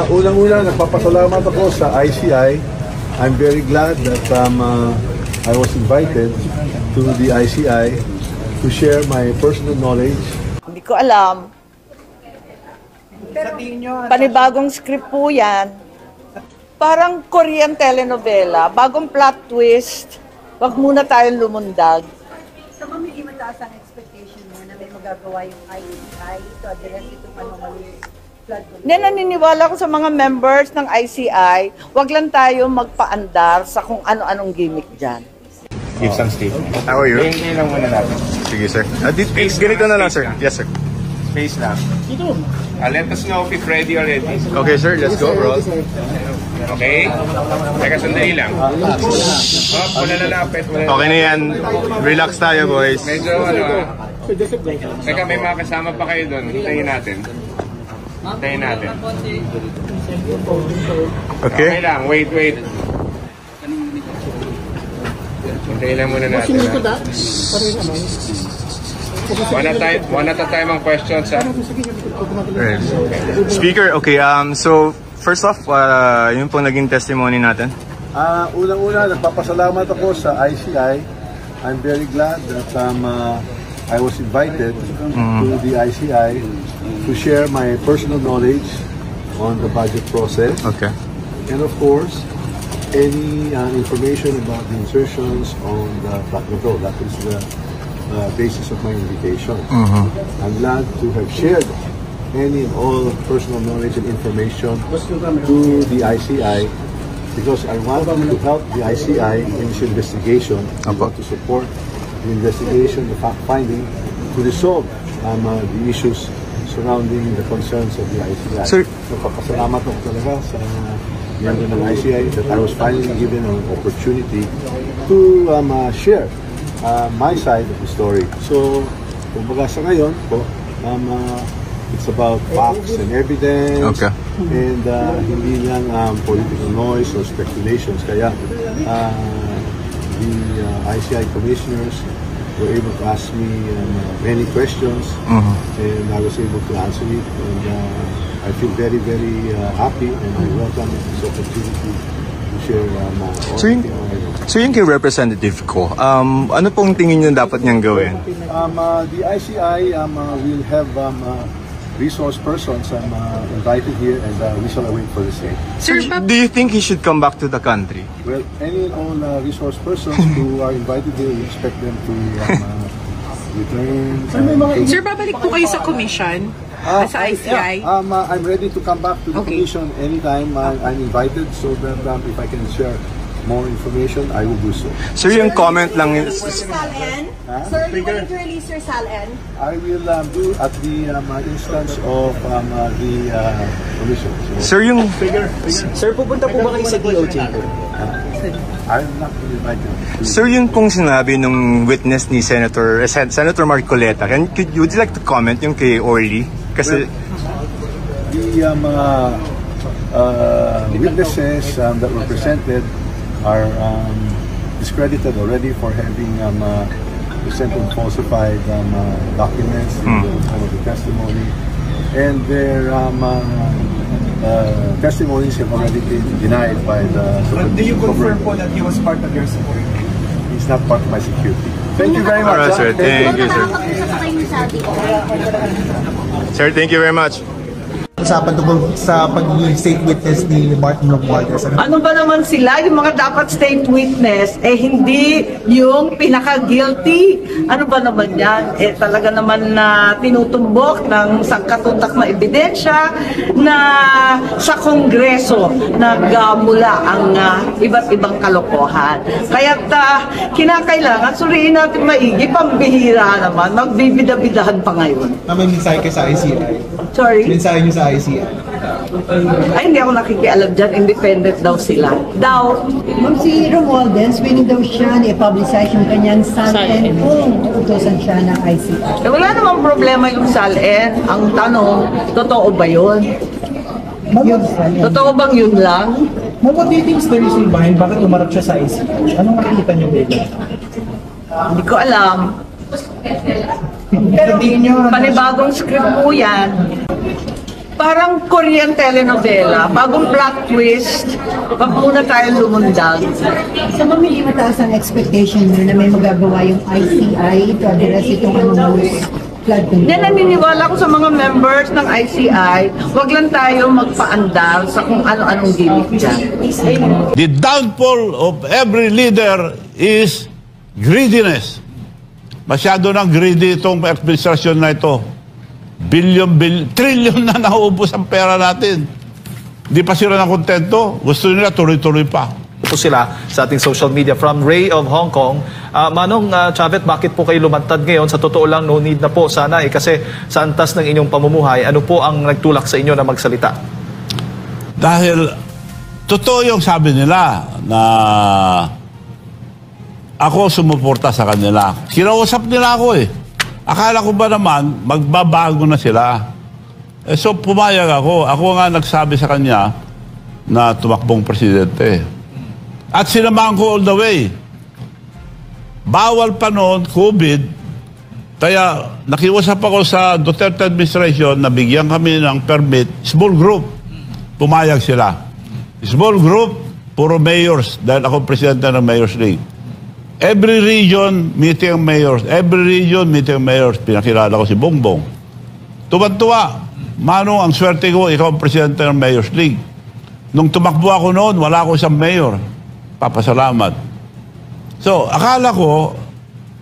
Unang-una, nagpapasalamat ako sa ICI. I'm very glad that I was invited to the ICI to share my personal knowledge. Hindi ko alam. Panibagong script po yan. Parang Korean telenovela, bagong plot twist. Wag muna tayong lumundag. So, ma'am, hindi mataas ang expectation mo na may magagawa yung ICI to address itong anomaly flood control? Naniniwala ko sa mga members ng ICI, wag lang tayo magpaandar sa kung ano-anong gimmick dyan. Give some statement. How are you? Hingi lang muna natin. Sige, sir. Ganito na lang, sir. Yes, sir. Space lang. Let us know if ready already. Okay, sir. Let's go, roll. Okay? Teka, sandali lang. Wala lalapit. Okay na yan. Relax tayo, boys. Medyo Teka, may mga kasama pa kayo doon. Hintayin natin. Hintayin natin. Okay. Okay lang. Wait. Hintayin lang muna natin. One at a time ang questions. Right. Speaker, okay. So, first off, yun pong naging testimony natin. Unang-una, nagpapasalamat ako sa ICI. I'm very glad that I was invited to the ICI to share my personal knowledge on the budget process. Okay. And of course, any information about the insertions on the flood control. That is the basis of my invitation. I'm glad to have shared any and all personal knowledge and information to the ICI because I want to help the ICI in its investigation. I want to support the investigation, the fact-finding, to resolve the issues surrounding the concerns of the ICI. Sir, Papasalamat ako talaga sa member ng ICI that I was finally given an opportunity to share my side of the story. So, kumbaga sa ngayon po, it's about facts and evidence, okay, and hindi lang political noise or speculations. Kaya the ICI commissioners were able to ask me many questions, and I was able to answer it. And I feel very, very happy, and I welcome this opportunity to share my So yung kay representative ko, ano pong tingin nyo dapat niyang gawin? The ICI will have resource persons invited here, and we shall await for the same. Sir, do you think he should come back to the country? Well, any and all resource persons who are invited here, we expect them to return. Sir, babalik po kayo sa commission sa ICI? Yeah. I'm ready to come back to the commission anytime I'm invited, so that if I can share more information, I will do so. Sir, yung comment lang is... Sir, you want to release your SALN? I will do at the instance of the commission. So, Sir, yung... Sir, pupunta po ba kayo sa DOJ? I'm not invited. Sir, yun pong sinabi nung witness ni Senator Marcoleta. Would you like to comment yung kay Orly? Kasi... The witnesses that were presented are discredited already for having presented falsified documents in the form of the testimony, and their testimonies have already been denied by the Supreme Court. Do you confirm po that he was part of your security? He's not part of my security. Thank you very much. Alright, sir. Thank you, sir. Sir, thank you very much. Usapan tungkol sa pagiging state witness ni Martin Romualdez. Ano ba naman sila, yung mga dapat state witness, hindi yung pinaka-guilty? Ano ba naman yan? Talaga naman na tinutumbok ng sangkatutak na ebidensya na sa Kongreso nagmula ang iba't ibang kalokohan. Kaya kinakailangan suriin natin maigi, pambihira naman, magbibida-bidahan pa ngayon. May mensahe ka sa ICI? Sorry? Mensahe niyo sa ICI? Ay, hindi ako nakikialam dyan. Independent daw sila. Daw. Ma'am, si Romualdez, willing daw siya i-publicize yung kanyang SALN kung utusan siya ng ICI. Wala namang problema yung SALN. Ang tanong, totoo ba yun? Totoo bang yun lang? Ma'am, what do you think is the reason behind bakit umarap siya sa ICI? Anong makikita niyo dito? Hindi ko alam. Pero panibagong script po yan. Parang Korean telenovela, bagong plot twist, wag muna tayo lumundag. So ma'am, hindi mataas ang expectation nyo na may magagawa yung ICI to address itong anomalous flood control? Then naniniwala ko sa mga members ng ICI, wag lang tayo magpaandar sa kung ano-anong gimmick dyan. The downfall of every leader is greediness. Masyado nang greedy itong administrasyon na ito. Trillion na nauubos ang pera natin. Hindi pa sila nakontento. Gusto nila tuloy-tuloy pa. Po sila sa ating social media from Ray of Hong Kong. Manong Chavez, bakit po kayo lumantad ngayon? Sa totoo lang, no need na po sana kasi sa antas ng inyong pamumuhay, ano po ang nagtulak sa inyo na magsalita? Dahil totoo yung sabi nila na ako sumuporta sa kanila. Kinausap nila ako eh. Akala ko ba naman, magbabago na sila. So pumayag ako. Ako nga nagsabi sa kanya na tumakbong presidente. At sinamahan ko all the way. Bawal pa noon, COVID. Kaya nakiusap ako sa Duterte administration na bigyan kami ng permit. Small group. Pumayag sila. Small group, puro mayors. Dahil ako presidente ng Mayors League. Every region, meeting ang mayors. Every region, meeting ang mayors. Pinakilala ko si Bongbong. Tuwan-tuwa. Manong, ang swerte ko, ikaw ang presidente ng Mayors League. Nung tumakbo ako noon, wala ko isang mayor. Papasalamat. So, akala ko,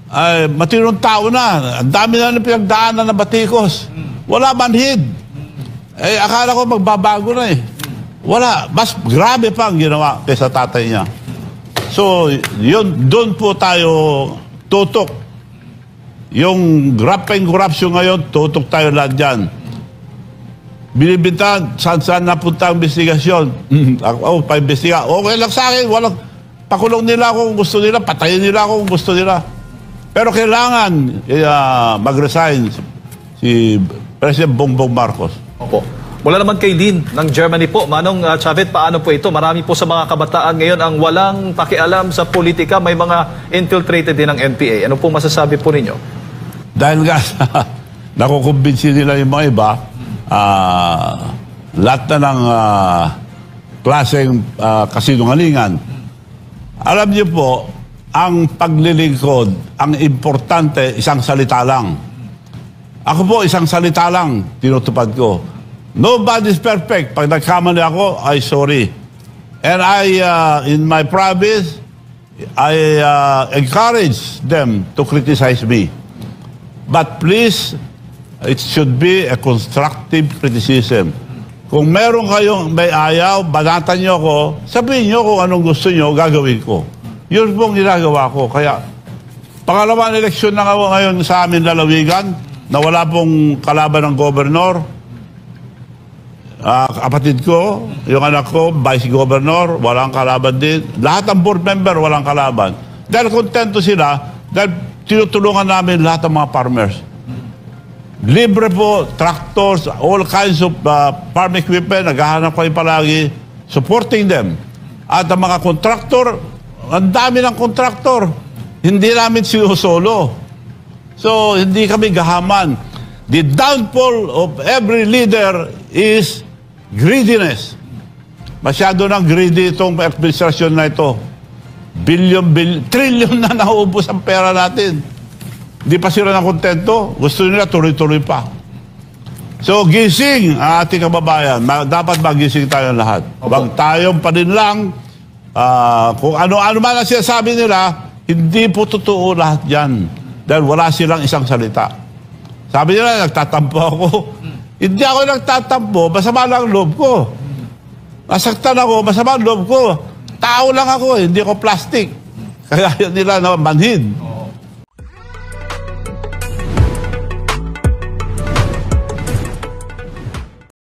ay matinong tao na. Ang dami na ng pinagdaanan na batikos. Wala manhid. Eh, akala ko magbabago na eh. Wala. Mas grabe pa ang ginawa kaysa tatay niya. So, yun, doon po tayo tutok. Yung grappling corruption ngayon, tutok tayo lahat dyan. Binibintahan, saan napunta ang investigasyon. Ako, pa-investiga. Okay lang sa akin, walang pakulong nila ako kung gusto nila, patayin nila ako kung gusto nila. Pero kailangan mag-resign si President Bongbong Marcos. Opo. Wala naman kay Lynn ng Germany po. Manong Chavez, paano po ito? Marami po sa mga kabataan ngayon ang walang pakialam sa politika. May mga infiltrated din ng NPA. Ano po masasabi po ninyo? Dahil nga nakukumbinsi nila yung mga iba, lahat na ng klaseng kasinungalingan. Alam niyo po, ang paglilingkod, ang importante, isang salita lang. Ako po, isang salita lang, tinutupad ko. Nobody's perfect. Pag nagkamali ako, ay sorry. And in my province, I encourage them to criticize me. But please, it should be a constructive criticism. Kung meron kayong may ayaw, banatan nyo ako, sabihin nyo kung anong gusto nyo, gagawin ko. Yun pong ginagawa ko. Kaya, pangalawang eleksyon na ngayon sa amin lalawigan, na wala pong kalaban ng gobernor. Kapatid ko, yung anak ko, vice governor, walang kalaban din. Lahat ng board member, walang kalaban. Dahil kontento sila, dahil tinutulungan namin lahat ng mga farmers. Libre po, tractors, all kinds of farm equipment, naghahanap kayo palagi, supporting them. At ang mga kontraktor, ang dami ng kontraktor, hindi namin sinusolo. So, hindi kami gahaman. The downfall of every leader is greediness. Masyado nang greedy itong administrasyon na ito. Trillion na nauubos ang pera natin. Hindi pa sila nakontento. Gusto nila tuloy-tuloy pa. So, gising ang ating kababayan. Dapat magising tayo lahat. Huwag tayong paninlang. Kung ano-ano man ang sinasabi nila, hindi po totoo lahat yan. Dahil wala silang isang salita. Sabi nila, nagtatampo ako. Hindi ako nagtatampo, masama lang loob ko. Nasaktan ako, masama loob ko. Tao lang ako, hindi ako plastic. Kaya yun nila na manhid.